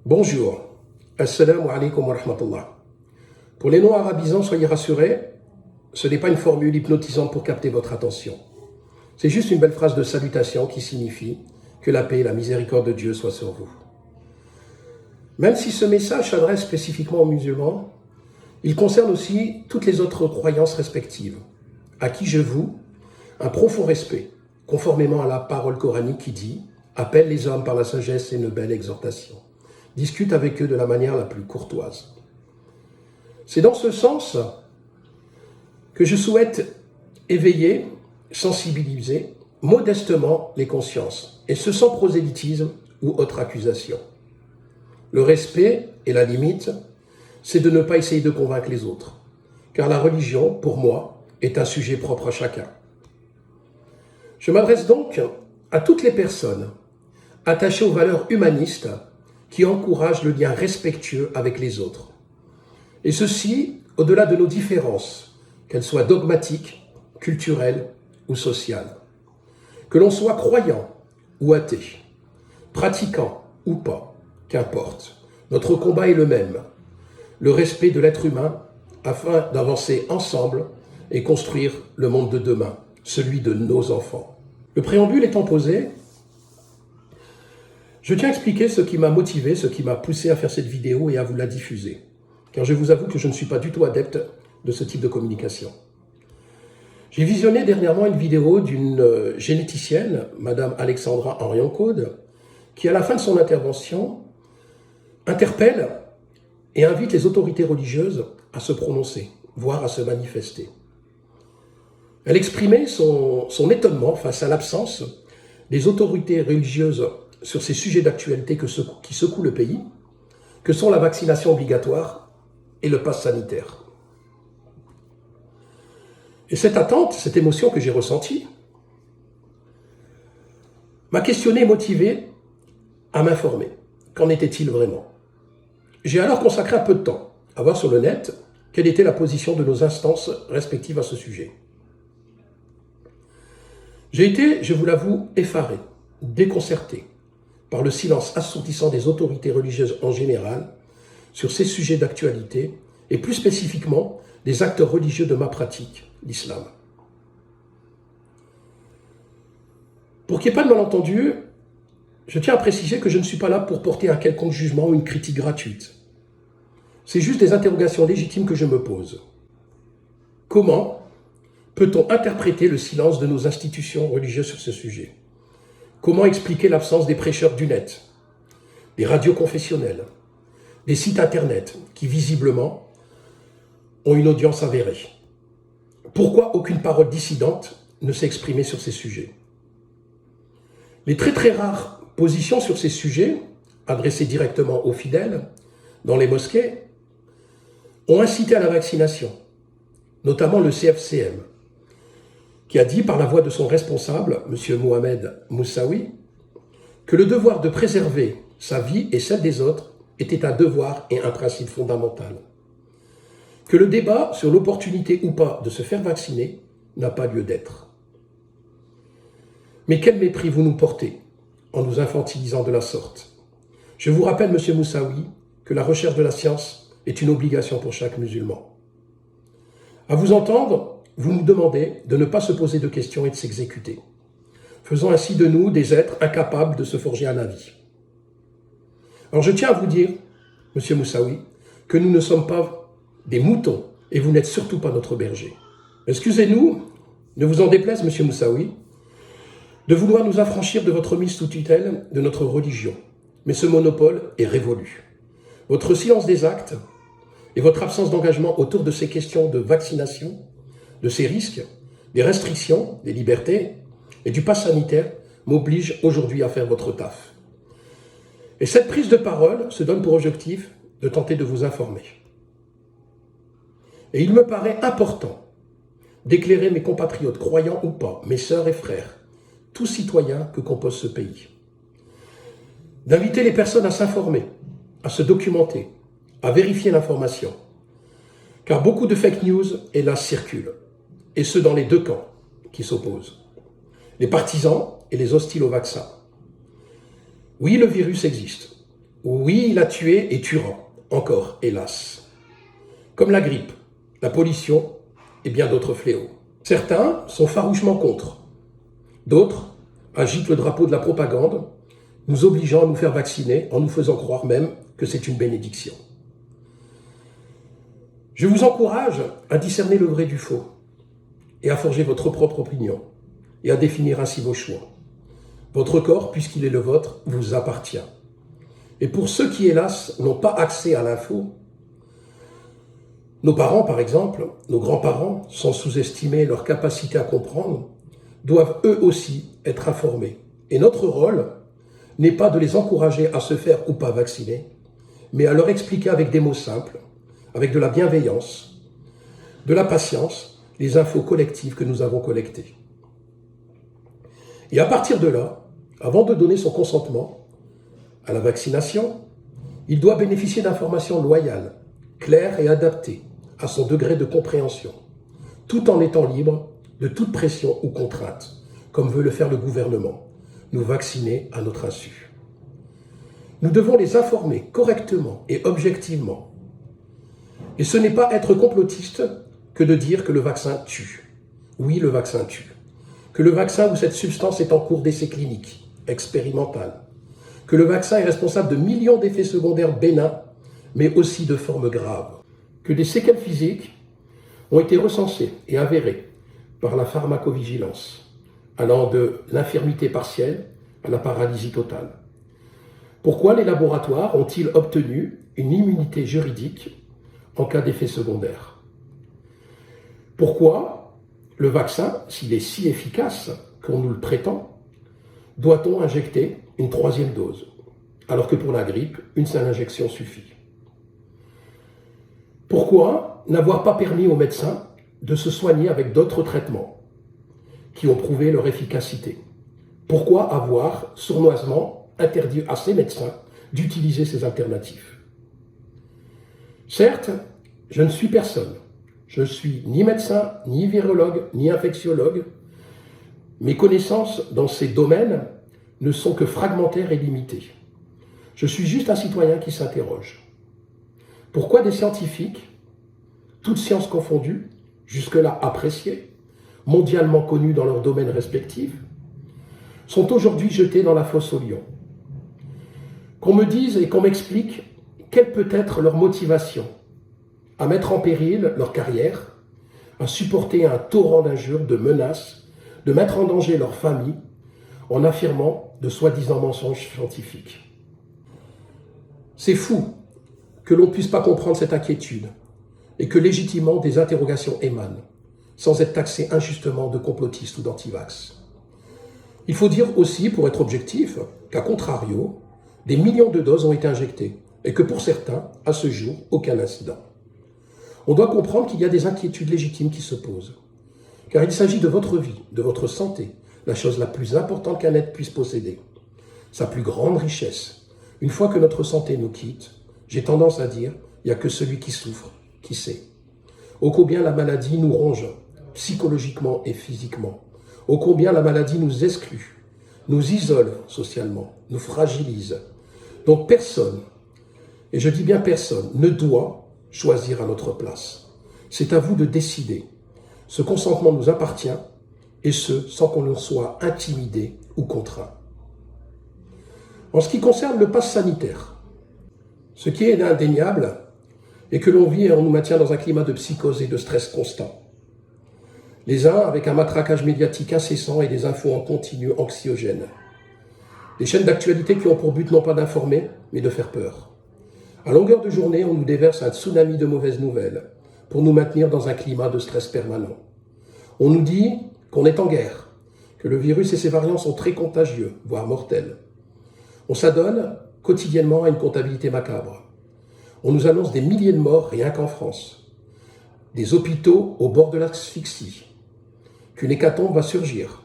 Bonjour, assalamu alaikum wa rahmatullah. Pour les non-arabisants, soyez rassurés, ce n'est pas une formule hypnotisante pour capter votre attention. C'est juste une belle phrase de salutation qui signifie que la paix et la miséricorde de Dieu soient sur vous. Même si ce message s'adresse spécifiquement aux musulmans, il concerne aussi toutes les autres croyances respectives, à qui je voue un profond respect, conformément à la parole coranique qui dit « Appelle les hommes par la sagesse et une belle exhortation. Discute avec eux de la manière la plus courtoise. » C'est dans ce sens que je souhaite éveiller, sensibiliser modestement les consciences, et ce sans prosélytisme ou autre accusation. Le respect et la limite, c'est de ne pas essayer de convaincre les autres, car la religion, pour moi, est un sujet propre à chacun. Je m'adresse donc à toutes les personnes attachées aux valeurs humanistes qui encouragent le lien respectueux avec les autres. Et ceci, au-delà de nos différences, qu'elles soient dogmatiques, culturelles ou sociales. Que l'on soit croyant ou athée, pratiquant ou pas, qu'importe. Notre combat est le même, le respect de l'être humain afin d'avancer ensemble et construire le monde de demain, celui de nos enfants. Le préambule étant posé, je tiens à expliquer ce qui m'a motivé, ce qui m'a poussé à faire cette vidéo et à vous la diffuser. Car je vous avoue que je ne suis pas du tout adepte de ce type de communication. J'ai visionné dernièrement une vidéo d'une généticienne, Madame Alexandra Henrion-Caude, qui à la fin de son intervention interpelle et invite les autorités religieuses à se prononcer, voire à se manifester. Elle exprimait son étonnement face à l'absence des autorités religieuses sur ces sujets d'actualité qui secouent le pays, que sont la vaccination obligatoire et le pass sanitaire. Et cette attente, cette émotion que j'ai ressentie, m'a questionné et motivé à m'informer. Qu'en était-il vraiment? J'ai alors consacré un peu de temps à voir sur le net quelle était la position de nos instances respectives à ce sujet. J'ai été, je vous l'avoue, effaré, déconcerté par le silence assourdissant des autorités religieuses en général sur ces sujets d'actualité et plus spécifiquement des acteurs religieux de ma pratique, l'islam. Pour qu'il n'y ait pas de malentendu, je tiens à préciser que je ne suis pas là pour porter un quelconque jugement ou une critique gratuite. C'est juste des interrogations légitimes que je me pose. Comment peut-on interpréter le silence de nos institutions religieuses sur ce sujet? Comment expliquer l'absence des prêcheurs du net, des radios confessionnelles, des sites internet qui visiblement ont une audience avérée? Pourquoi aucune parole dissidente ne s'est exprimée sur ces sujets? Les très rares positions sur ces sujets, adressées directement aux fidèles, dans les mosquées, ont incité à la vaccination, notamment le CFCM, qui a dit par la voix de son responsable, M. Mohamed Moussaoui, que le devoir de préserver sa vie et celle des autres était un devoir et un principe fondamental. Que le débat sur l'opportunité ou pas de se faire vacciner n'a pas lieu d'être. Mais quel mépris vous nous portez en nous infantilisant de la sorte. Je vous rappelle, M. Moussaoui, que la recherche de la science est une obligation pour chaque musulman. À vous entendre, vous nous demandez de ne pas se poser de questions et de s'exécuter, faisant ainsi de nous des êtres incapables de se forger un avis. Alors je tiens à vous dire, M. Moussaoui, que nous ne sommes pas des moutons et vous n'êtes surtout pas notre berger. Excusez-nous, ne vous en déplaise, M. Moussaoui, de vouloir nous affranchir de votre mise sous tutelle de notre religion. Mais ce monopole est révolu. Votre silence des actes et votre absence d'engagement autour de ces questions de vaccination, de ces risques, des restrictions, des libertés et du pass sanitaire m'obligent aujourd'hui à faire votre taf. Et cette prise de parole se donne pour objectif de tenter de vous informer. Et il me paraît important d'éclairer mes compatriotes, croyants ou pas, mes sœurs et frères, tous citoyens que compose ce pays. D'inviter les personnes à s'informer, à se documenter, à vérifier l'information. Car beaucoup de fake news, hélas, circulent. Et ce, dans les deux camps qui s'opposent. Les partisans et les hostiles au vaccin. Oui, le virus existe. Oui, il a tué et tuera, encore, hélas. Comme la grippe, la pollution et bien d'autres fléaux. Certains sont farouchement contre. D'autres agitent le drapeau de la propagande, nous obligeant à nous faire vacciner en nous faisant croire même que c'est une bénédiction. Je vous encourage à discerner le vrai du faux et à forger votre propre opinion et à définir ainsi vos choix. Votre corps, puisqu'il est le vôtre, vous appartient. Et pour ceux qui, hélas, n'ont pas accès à l'info, nos parents, par exemple, nos grands-parents, sans sous-estimer leur capacité à comprendre, doivent eux aussi être informés. Et notre rôle n'est pas de les encourager à se faire ou pas vacciner, mais à leur expliquer avec des mots simples, avec de la bienveillance, de la patience, les infos collectives que nous avons collectées. Et à partir de là, avant de donner son consentement à la vaccination, il doit bénéficier d'informations loyales, claires et adaptées à son degré de compréhension, tout en étant libre de toute pression ou contrainte, comme veut le faire le gouvernement, nous vacciner à notre insu. Nous devons les informer correctement et objectivement. Et ce n'est pas être complotiste que de dire que le vaccin tue. Oui, le vaccin tue. Que le vaccin ou cette substance est en cours d'essai clinique, expérimental. Que le vaccin est responsable de millions d'effets secondaires bénins, mais aussi de formes graves. Que des séquelles physiques ont été recensées et avérées par la pharmacovigilance, allant de l'infirmité partielle à la paralysie totale. Pourquoi les laboratoires ont-ils obtenu une immunité juridique en cas d'effet secondaire? Pourquoi le vaccin, s'il est si efficace qu'on nous le prétend, doit-on injecter une 3e dose, alors que pour la grippe, une seule injection suffit? Pourquoi n'avoir pas permis aux médecins de se soigner avec d'autres traitements qui ont prouvé leur efficacité? Pourquoi avoir sournoisement interdit à ces médecins d'utiliser ces alternatives? Certes, je ne suis personne. Je ne suis ni médecin, ni virologue, ni infectiologue. Mes connaissances dans ces domaines ne sont que fragmentaires et limitées. Je suis juste un citoyen qui s'interroge. Pourquoi des scientifiques, toutes sciences confondues, jusque-là appréciés, mondialement connus dans leurs domaines respectifs, sont aujourd'hui jetés dans la fosse aux lions? Qu'on me dise et qu'on m'explique quelle peut être leur motivation à mettre en péril leur carrière, à supporter un torrent d'injures, de menaces, de mettre en danger leur famille en affirmant de soi-disant mensonges scientifiques. C'est fou que l'on ne puisse pas comprendre cette inquiétude et que légitimement des interrogations émanent, sans être taxé injustement de complotiste ou d'antivax. Il faut dire aussi, pour être objectif, qu'à contrario, des millions de doses ont été injectées et que pour certains, à ce jour, aucun incident. On doit comprendre qu'il y a des inquiétudes légitimes qui se posent, car il s'agit de votre vie, de votre santé, la chose la plus importante qu'un être puisse posséder, sa plus grande richesse. Une fois que notre santé nous quitte, j'ai tendance à dire, il n'y a que celui qui souffre, qui sait. Ô combien la maladie nous ronge, psychologiquement et physiquement. Ô combien la maladie nous exclut, nous isole socialement, nous fragilise. Donc personne, et je dis bien personne, ne doit choisir à notre place. C'est à vous de décider. Ce consentement nous appartient, et ce, sans qu'on en soit intimidé ou contraint. En ce qui concerne le pass sanitaire, ce qui est indéniable est que l'on vit et on nous maintient dans un climat de psychose et de stress constant. Les uns avec un matraquage médiatique incessant et des infos en continu anxiogènes. Des chaînes d'actualité qui ont pour but non pas d'informer, mais de faire peur. À longueur de journée, on nous déverse un tsunami de mauvaises nouvelles pour nous maintenir dans un climat de stress permanent. On nous dit qu'on est en guerre, que le virus et ses variants sont très contagieux, voire mortels. On s'adonne quotidiennement à une comptabilité macabre. On nous annonce des milliers de morts rien qu'en France, des hôpitaux au bord de l'asphyxie, qu'une hécatombe va surgir,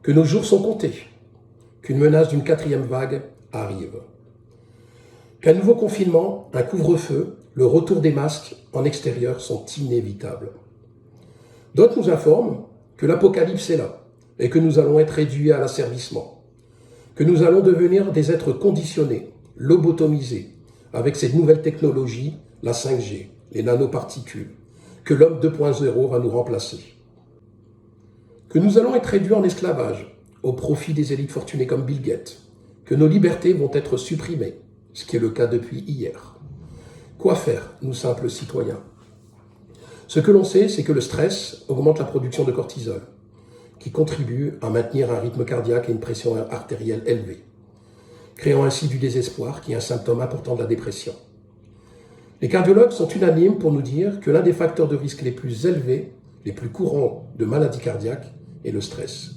que nos jours sont comptés, qu'une menace d'une 4e vague arrive, qu'un nouveau confinement, un couvre-feu, le retour des masques en extérieur sont inévitables. D'autres nous informent que l'apocalypse est là et que nous allons être réduits à l'asservissement, que nous allons devenir des êtres conditionnés lobotomisés, avec cette nouvelle technologie, la 5G, les nanoparticules, que l'homme 2.0 va nous remplacer. Que nous allons être réduits en esclavage, au profit des élites fortunées comme Bill Gates, que nos libertés vont être supprimées, ce qui est le cas depuis hier. Quoi faire, nous simples citoyens? Ce que l'on sait, c'est que le stress augmente la production de cortisol, qui contribue à maintenir un rythme cardiaque et une pression artérielle élevée, créant ainsi du désespoir, qui est un symptôme important de la dépression. Les cardiologues sont unanimes pour nous dire que l'un des facteurs de risque les plus élevés, les plus courants de maladies cardiaques, est le stress.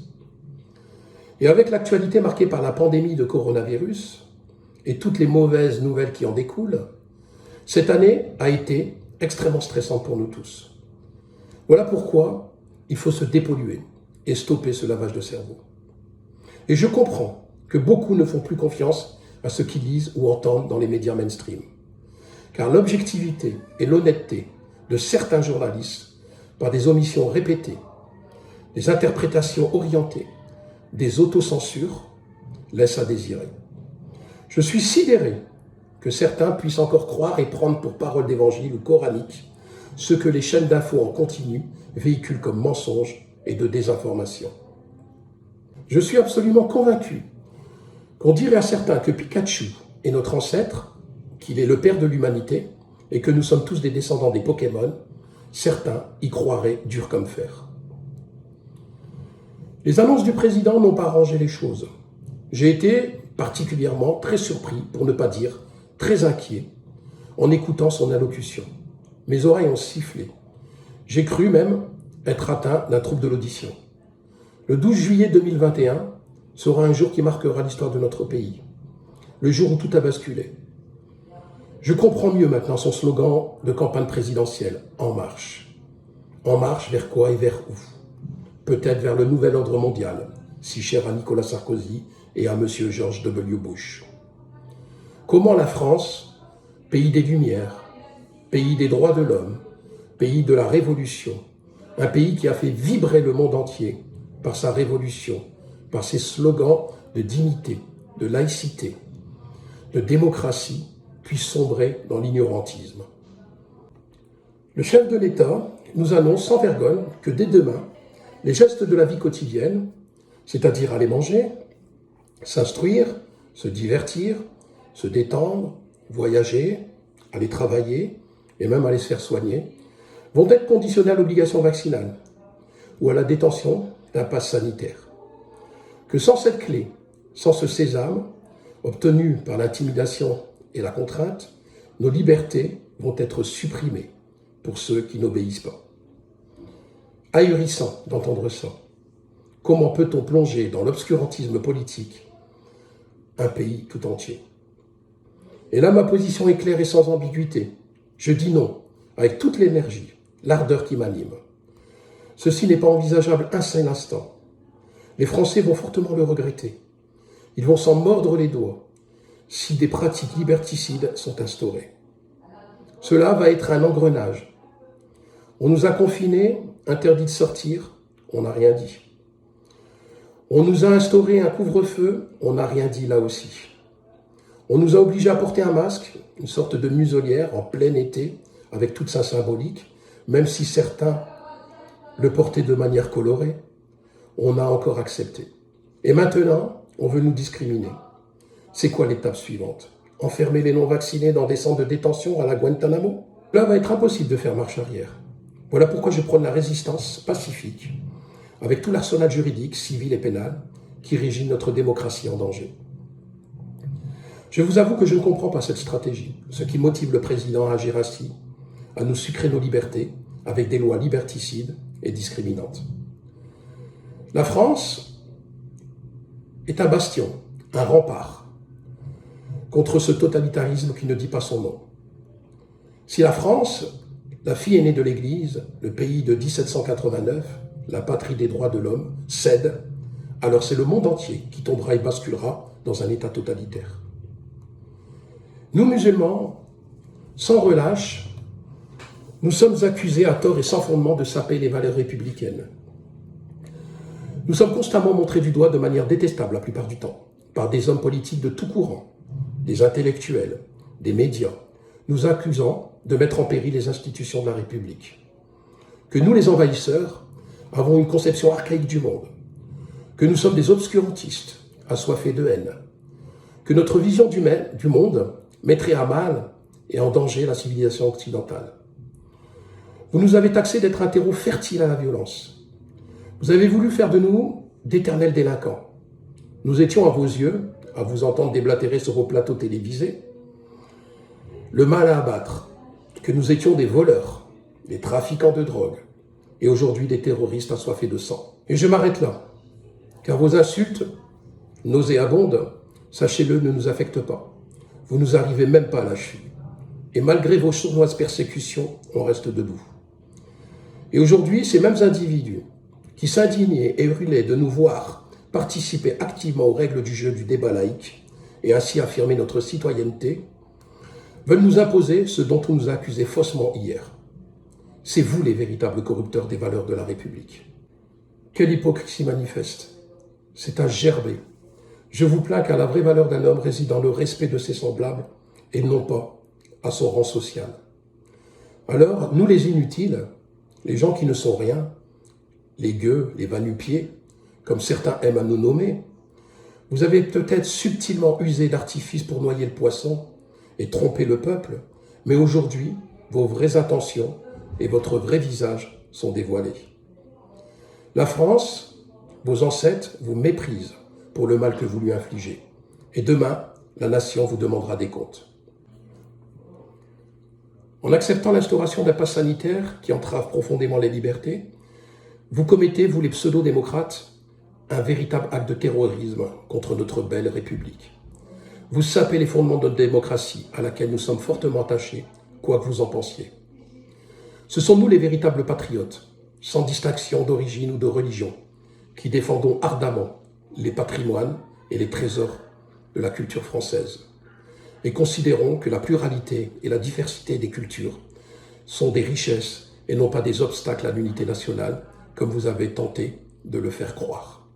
Et avec l'actualité marquée par la pandémie de coronavirus et toutes les mauvaises nouvelles qui en découlent, cette année a été extrêmement stressante pour nous tous. Voilà pourquoi il faut se dépolluer et stopper ce lavage de cerveau. Et je comprends que beaucoup ne font plus confiance à ce qu'ils lisent ou entendent dans les médias mainstream. Car l'objectivité et l'honnêteté de certains journalistes, par des omissions répétées, des interprétations orientées, des autocensures, laissent à désirer. Je suis sidéré que certains puissent encore croire et prendre pour parole d'évangile ou coranique ce que les chaînes d'infos en continu véhiculent comme mensonges et de désinformation. Je suis absolument convaincu qu'on dirait à certains que Pikachu est notre ancêtre, qu'il est le père de l'humanité et que nous sommes tous des descendants des Pokémon, certains y croiraient dur comme fer. Les annonces du président n'ont pas arrangé les choses. J'ai été particulièrement très surpris, pour ne pas dire très inquiet, en écoutant son allocution. Mes oreilles ont sifflé. J'ai cru même être atteint d'un trouble de l'audition. Le 12 juillet 2021 sera un jour qui marquera l'histoire de notre pays. Le jour où tout a basculé. Je comprends mieux maintenant son slogan de campagne présidentielle, « En marche ». En marche vers quoi et vers où? Peut-être vers le nouvel ordre mondial, si cher à Nicolas Sarkozy et à M. George W. Bush. Comment la France, pays des Lumières, pays des droits de l'homme, pays de la Révolution, un pays qui a fait vibrer le monde entier par sa révolution, par ses slogans de dignité, de laïcité, de démocratie, puisse sombrer dans l'ignorantisme. Le chef de l'État nous annonce sans vergogne que dès demain, les gestes de la vie quotidienne, c'est-à-dire aller manger, s'instruire, se divertir, se détendre, voyager, aller travailler et même aller se faire soigner, vont être conditionnés à l'obligation vaccinale ou à la détention d'un pass sanitaire. Que sans cette clé, sans ce sésame, obtenu par l'intimidation et la contrainte, nos libertés vont être supprimées pour ceux qui n'obéissent pas. Ahurissant d'entendre ça. Comment peut-on plonger dans l'obscurantisme politique un pays tout entier? Et là, ma position est claire et sans ambiguïté. Je dis non, avec toute l'énergie, l'ardeur qui m'anime. Ceci n'est pas envisageable un seul instant. Les Français vont fortement le regretter. Ils vont s'en mordre les doigts si des pratiques liberticides sont instaurées. Cela va être un engrenage. On nous a confinés, interdit de sortir, on n'a rien dit. On nous a instauré un couvre-feu, on n'a rien dit là aussi. On nous a obligés à porter un masque, une sorte de muselière en plein été, avec toute sa symbolique, même si certains le portaient de manière colorée, on a encore accepté. Et maintenant, on veut nous discriminer. C'est quoi l'étape suivante? Enfermer les non-vaccinés dans des centres de détention à la Guantanamo? Là, va être impossible de faire marche arrière. Voilà pourquoi je prône la résistance pacifique, avec tout l'arsenal juridique, civil et pénal, qui régit notre démocratie en danger. Je vous avoue que je ne comprends pas cette stratégie, ce qui motive le président à agir ainsi, à nous sucrer nos libertés, avec des lois liberticides et discriminantes. La France est un bastion, un rempart, contre ce totalitarisme qui ne dit pas son nom. Si la France, la fille aînée de l'Église, le pays de 1789, la patrie des droits de l'homme, cède, alors c'est le monde entier qui tombera et basculera dans un état totalitaire. Nous, musulmans, sans relâche, nous sommes accusés à tort et sans fondement de saper les valeurs républicaines. Nous sommes constamment montrés du doigt de manière détestable la plupart du temps, par des hommes politiques de tout courant, des intellectuels, des médias, nous accusant de mettre en péril les institutions de la République. Que nous, les envahisseurs, avons une conception archaïque du monde. Que nous sommes des obscurantistes, assoiffés de haine. Que notre vision du monde mettrait à mal et en danger la civilisation occidentale. Vous nous avez taxés d'être un terreau fertile à la violence. Vous avez voulu faire de nous d'éternels délinquants. Nous étions à vos yeux, à vous entendre déblatérer sur vos plateaux télévisés, le mal à abattre, que nous étions des voleurs, des trafiquants de drogue, et aujourd'hui des terroristes assoiffés de sang. Et je m'arrête là, car vos insultes, nauséabondes, sachez-le, ne nous affectent pas. Vous nous arrivez même pas à la cheville. Et malgré vos sournoises persécutions, on reste debout. Et aujourd'hui, ces mêmes individus qui s'indignaient et hurlaient de nous voir participer activement aux règles du jeu du débat laïque et ainsi affirmer notre citoyenneté, veulent nous imposer ce dont on nous a accusés faussement hier. C'est vous les véritables corrupteurs des valeurs de la République. Quelle hypocrisie manifeste. C'est à gerber. Je vous plains car la vraie valeur d'un homme réside dans le respect de ses semblables et non pas à son rang social. Alors, nous les inutiles, les gens qui ne sont rien, les gueux, les va-nu-pieds, comme certains aiment à nous nommer, vous avez peut-être subtilement usé d'artifices pour noyer le poisson et tromper le peuple, mais aujourd'hui, vos vraies intentions et votre vrai visage sont dévoilés. La France, vos ancêtres, vous méprisent pour le mal que vous lui infligez. Et demain, la nation vous demandera des comptes. En acceptant l'instauration d'un pass sanitaire qui entrave profondément les libertés, vous commettez, vous les pseudo-démocrates, un véritable acte de terrorisme contre notre belle République. Vous sapez les fondements de notre démocratie à laquelle nous sommes fortement attachés, quoi que vous en pensiez. Ce sont nous les véritables patriotes, sans distinction d'origine ou de religion, qui défendons ardemment les patrimoines et les trésors de la culture française. Et considérons que la pluralité et la diversité des cultures sont des richesses et non pas des obstacles à l'unité nationale, comme vous avez tenté de le faire croire.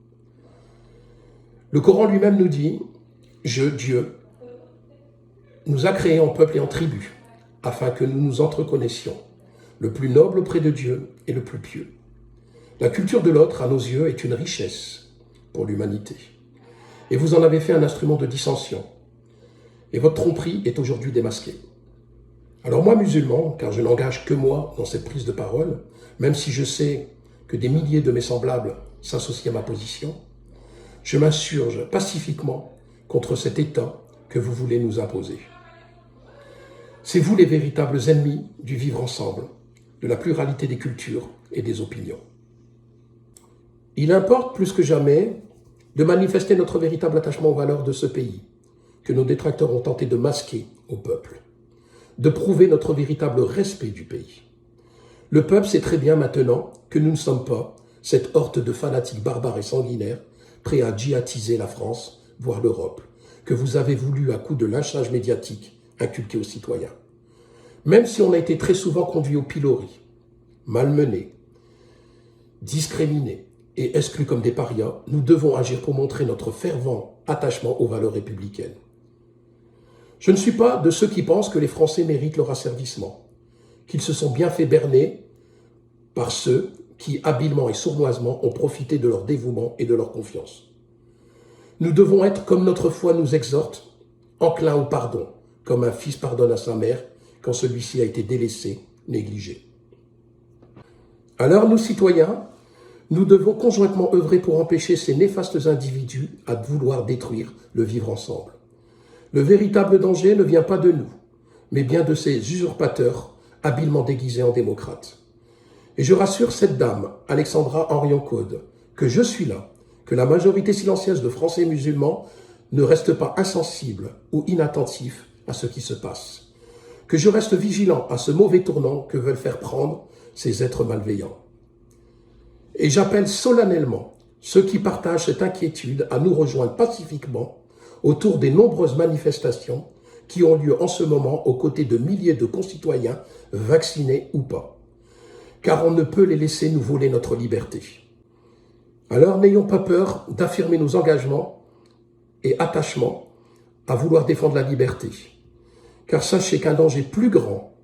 Le Coran lui-même nous dit « Dieu, nous a créés en peuple et en tribus, afin que nous nous entreconnaisions, le plus noble auprès de Dieu et le plus pieux. La culture de l'autre, à nos yeux, est une richesse pour l'humanité. Et vous en avez fait un instrument de dissension. Et votre tromperie est aujourd'hui démasquée. Alors moi, musulman, car je n'engage que moi dans cette prise de parole, même si je sais que des milliers de mes semblables s'associent à ma position, je m'insurge pacifiquement contre cet État que vous voulez nous imposer. C'est vous les véritables ennemis du vivre ensemble, de la pluralité des cultures et des opinions. Il importe plus que jamais de manifester notre véritable attachement aux valeurs de ce pays, que nos détracteurs ont tenté de masquer au peuple, de prouver notre véritable respect du pays. Le peuple sait très bien maintenant que nous ne sommes pas cette horde de fanatiques barbares et sanguinaires prêts à djihadiser la France, voire l'Europe, que vous avez voulu à coup de lynchage médiatique inculquer aux citoyens. Même si on a été très souvent conduit au pilori, malmené, discriminé et exclu comme des parias, nous devons agir pour montrer notre fervent attachement aux valeurs républicaines. Je ne suis pas de ceux qui pensent que les Français méritent leur asservissement, qu'ils se sont bien fait berner par ceux qui, habilement et sournoisement, ont profité de leur dévouement et de leur confiance. Nous devons être, comme notre foi nous exhorte, enclins au pardon, comme un fils pardonne à sa mère quand celui-ci a été délaissé, négligé. Alors, nous citoyens, nous devons conjointement œuvrer pour empêcher ces néfastes individus à vouloir détruire le vivre ensemble. Le véritable danger ne vient pas de nous, mais bien de ces usurpateurs habilement déguisés en démocrates. Et je rassure cette dame, Alexandra Henrion-Caude, que je suis là, que la majorité silencieuse de Français musulmans ne reste pas insensible ou inattentif à ce qui se passe, que je reste vigilant à ce mauvais tournant que veulent faire prendre ces êtres malveillants. Et j'appelle solennellement ceux qui partagent cette inquiétude à nous rejoindre pacifiquement autour des nombreuses manifestations qui ont lieu en ce moment aux côtés de milliers de concitoyens, vaccinés ou pas. Car on ne peut les laisser nous voler notre liberté. Alors n'ayons pas peur d'affirmer nos engagements et attachements à vouloir défendre la liberté. Car sachez qu'un danger plus grand,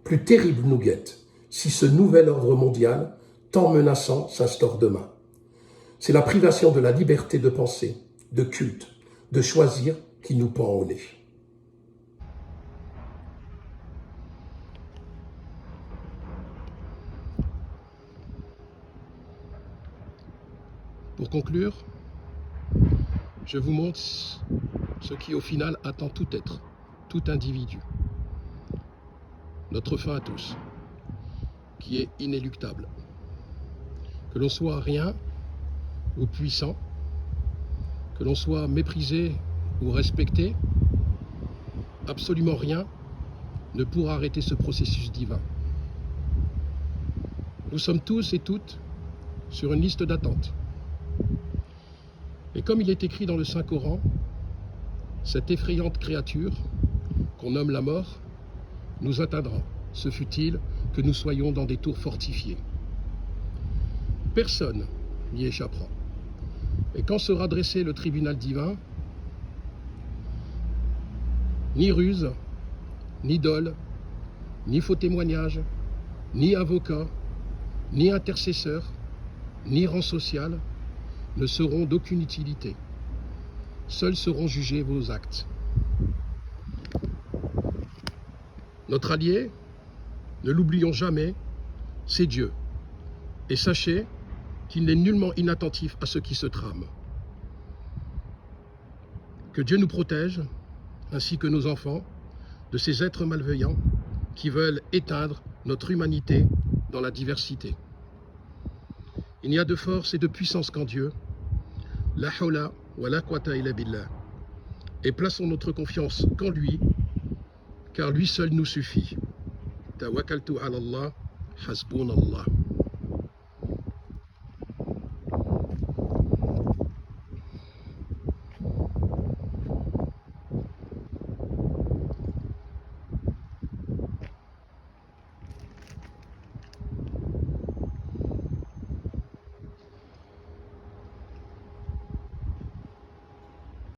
plus terrible nous guette si ce nouvel ordre mondial, tant menaçant, s'instaure demain. C'est la privation de la liberté de penser, de culte, de choisir qui nous pend au nez. Pour conclure, je vous montre ce qui au final attend tout être, tout individu. Notre fin à tous, qui est inéluctable. Que l'on soit rien ou puissant, que l'on soit méprisé ou respecté, absolument rien ne pourra arrêter ce processus divin. Nous sommes tous et toutes sur une liste d'attente. Et comme il est écrit dans le Saint-Coran, cette effrayante créature qu'on nomme la mort nous atteindra, ce fut-il que nous soyons dans des tours fortifiées. Personne n'y échappera. Et quand sera dressé le tribunal divin, ni ruse, ni dol, ni faux témoignage, ni avocat, ni intercesseur, ni rang social ne seront d'aucune utilité. Seuls seront jugés vos actes. Notre allié, ne l'oublions jamais, c'est Dieu. Et sachez qu'il n'est nullement inattentif à ce qui se trame. Que Dieu nous protège, ainsi que nos enfants, de ces êtres malveillants qui veulent éteindre notre humanité dans la diversité. Il n'y a de force et de puissance qu'en Dieu. La hawla wa la quwwata illa billah. Et plaçons notre confiance qu'en lui, car lui seul nous suffit. Tawakkaltu ala Allah, hasbunallah.